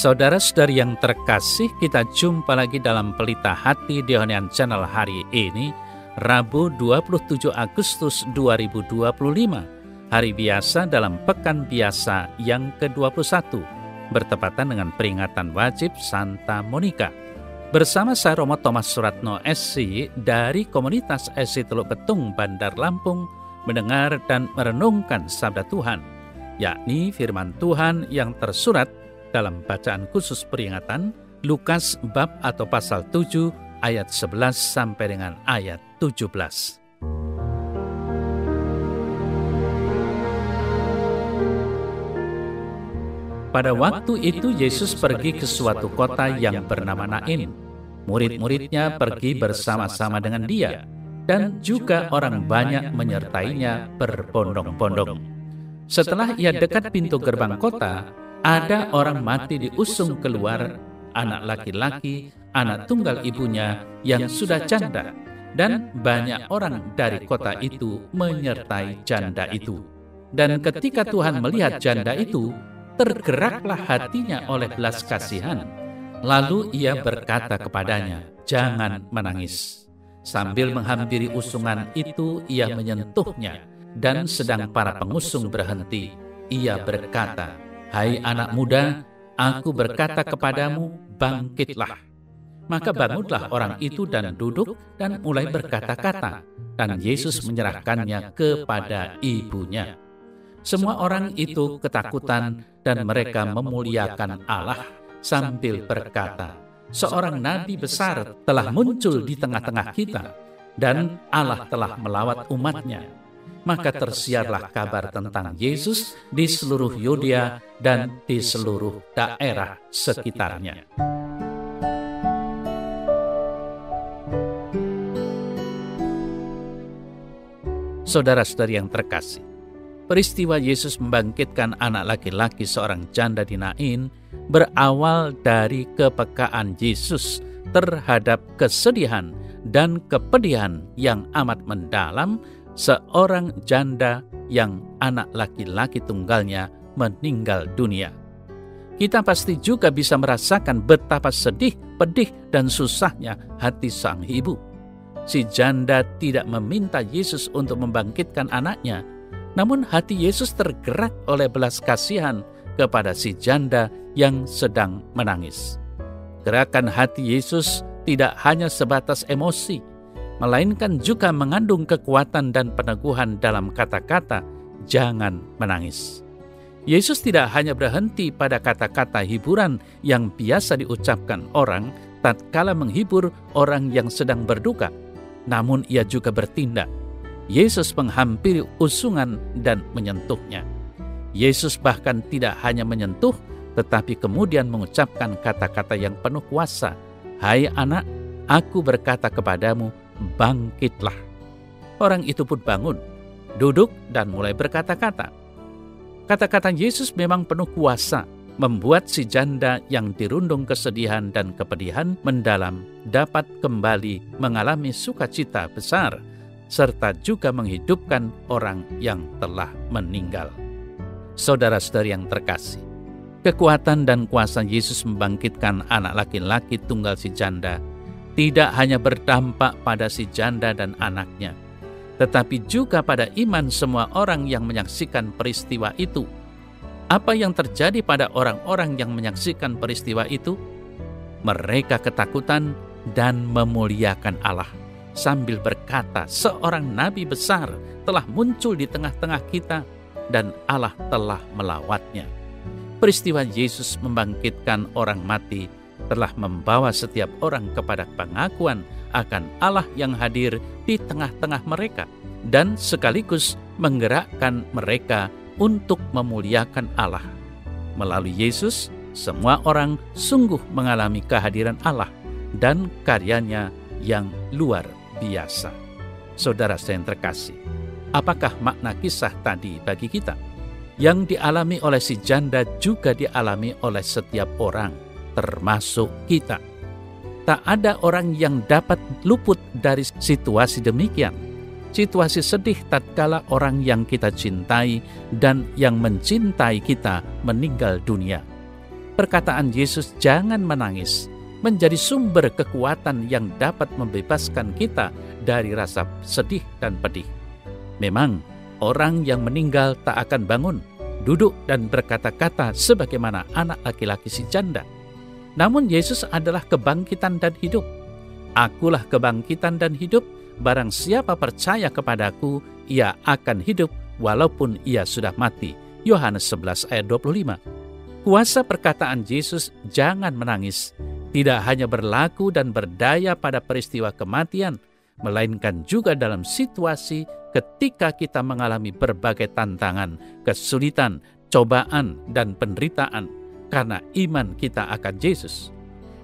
Saudara-saudari yang terkasih, kita jumpa lagi dalam Pelita Hati di Honian Channel hari ini, Rabu 27 Agustus 2025, hari biasa dalam Pekan Biasa yang ke-21, bertepatan dengan peringatan wajib Santa Monica. Bersama saya Romo Thomas Suratno SC dari komunitas SC Teluk Betung, Bandar Lampung, mendengar dan merenungkan sabda Tuhan, yakni firman Tuhan yang tersurat dalam bacaan khusus peringatan Lukas bab atau pasal 7 ayat 11 sampai dengan ayat 17. Pada waktu itu Yesus pergi ke suatu kota yang bernama Nain. Murid-muridnya pergi bersama-sama dengan dia, dan juga orang banyak menyertainya berbondong-bondong. Setelah ia dekat pintu gerbang kota, ada orang mati diusung keluar, anak laki-laki, anak tunggal ibunya yang sudah janda, dan banyak orang dari kota itu menyertai janda itu. Dan ketika Tuhan melihat janda itu, tergeraklah hatinya oleh belas kasihan. Lalu ia berkata kepadanya, "Jangan menangis." Sambil menghampiri usungan itu, ia menyentuhnya, dan sedang para pengusung berhenti, ia berkata, "Hai anak muda, aku berkata kepadamu, bangkitlah." Maka bangunlah orang itu dan duduk dan mulai berkata-kata, dan Yesus menyerahkannya kepada ibunya. Semua orang itu ketakutan dan mereka memuliakan Allah sambil berkata, "Seorang nabi besar telah muncul di tengah-tengah kita, dan Allah telah melawat umatnya." Maka tersiarlah kabar tentang Yesus di seluruh Yudea dan di seluruh daerah sekitarnya. Saudara-saudari yang terkasih, peristiwa Yesus membangkitkan anak laki-laki seorang janda di Nain berawal dari kepekaan Yesus terhadap kesedihan dan kepedihan yang amat mendalam seorang janda yang anak laki-laki tunggalnya meninggal dunia. Kita pasti juga bisa merasakan betapa sedih, pedih, dan susahnya hati sang ibu. Si janda tidak meminta Yesus untuk membangkitkan anaknya, namun hati Yesus tergerak oleh belas kasihan kepada si janda yang sedang menangis. Gerakan hati Yesus tidak hanya sebatas emosi, melainkan juga mengandung kekuatan dan peneguhan dalam kata-kata, "Jangan menangis." Yesus tidak hanya berhenti pada kata-kata hiburan yang biasa diucapkan orang tatkala menghibur orang yang sedang berduka, namun ia juga bertindak. Yesus menghampiri usungan dan menyentuhnya. Yesus bahkan tidak hanya menyentuh, tetapi kemudian mengucapkan kata-kata yang penuh kuasa, "Hai anak, aku berkata kepadamu, bangkitlah." Orang itu pun bangun, duduk, dan mulai berkata-kata. Kata-kata Yesus memang penuh kuasa, membuat si janda yang dirundung kesedihan dan kepedihan mendalam dapat kembali mengalami sukacita besar, serta juga menghidupkan orang yang telah meninggal. Saudara-saudari yang terkasih, kekuatan dan kuasa Yesus membangkitkan anak laki-laki tunggal si janda tidak hanya berdampak pada si janda dan anaknya, tetapi juga pada iman semua orang yang menyaksikan peristiwa itu. Apa yang terjadi pada orang-orang yang menyaksikan peristiwa itu? Mereka ketakutan dan memuliakan Allah, sambil berkata, "Seorang nabi besar telah muncul di tengah-tengah kita, dan Allah telah melawatnya." Peristiwa Yesus membangkitkan orang mati telah membawa setiap orang kepada pengakuan akan Allah yang hadir di tengah-tengah mereka, dan sekaligus menggerakkan mereka untuk memuliakan Allah. Melalui Yesus, semua orang sungguh mengalami kehadiran Allah dan karyanya yang luar biasa. Saudara saya yang terkasih, apakah makna kisah tadi bagi kita? Yang dialami oleh si janda juga dialami oleh setiap orang, termasuk kita. Tak ada orang yang dapat luput dari situasi demikian. Situasi sedih tatkala orang yang kita cintai dan yang mencintai kita meninggal dunia. perkataan Yesus jangan menangis menjadi sumber kekuatan yang dapat membebaskan kita dari rasa sedih dan pedih. Memang, orang yang meninggal tak akan bangun, duduk dan berkata-kata sebagaimana anak laki-laki si janda. Namun Yesus adalah kebangkitan dan hidup. Akulah kebangkitan dan hidup, barang siapa percaya kepadaku, ia akan hidup walaupun ia sudah mati. Yohanes 11 ayat 25. Kuasa perkataan Yesus jangan menangis tidak hanya berlaku dan berdaya pada peristiwa kematian, melainkan juga dalam situasi ketika kita mengalami berbagai tantangan, kesulitan, cobaan, dan penderitaan karena iman kita akan Yesus.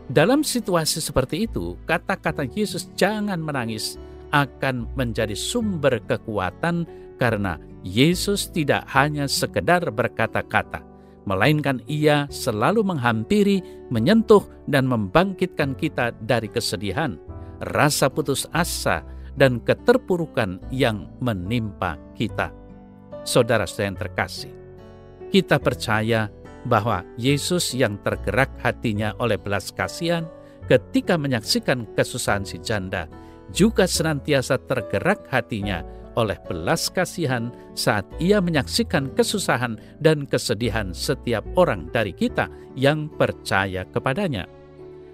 Dalam situasi seperti itu, kata-kata Yesus jangan menangis akan menjadi sumber kekuatan karena Yesus tidak hanya sekedar berkata-kata, melainkan ia selalu menghampiri, menyentuh, dan membangkitkan kita dari kesedihan, rasa putus asa, dan keterpurukan yang menimpa kita. Saudara-saudara yang terkasih, kita percaya bahwa Yesus yang tergerak hatinya oleh belas kasihan ketika menyaksikan kesusahan si janda, juga senantiasa tergerak hatinya oleh belas kasihan saat ia menyaksikan kesusahan dan kesedihan setiap orang dari kita yang percaya kepadanya.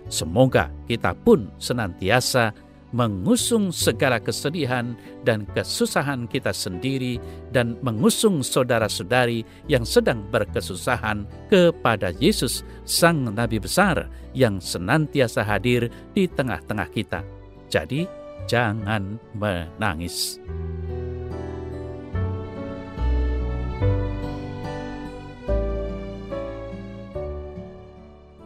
Semoga kita pun senantiasa mengusung segala kesedihan dan kesusahan kita sendiri dan mengusung saudara-saudari yang sedang berkesusahan kepada Yesus, Sang Nabi besar yang senantiasa hadir di tengah-tengah kita. Jadi, jangan menangis.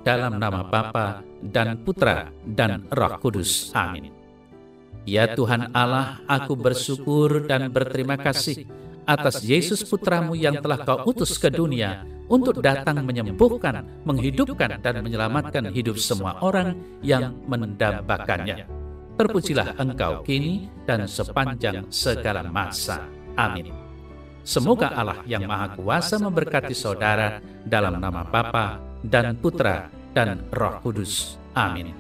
Dalam nama Bapa dan Putra dan Roh Kudus. Amin. Ya Tuhan Allah, aku bersyukur dan berterima kasih atas Yesus Putramu yang telah Kau utus ke dunia untuk datang menyembuhkan, menghidupkan, dan menyelamatkan hidup semua orang yang mendambakannya. Terpujilah Engkau kini dan sepanjang segala masa. Amin. Semoga Allah yang Maha Kuasa memberkati saudara dalam nama Bapa dan Putra dan Roh Kudus. Amin.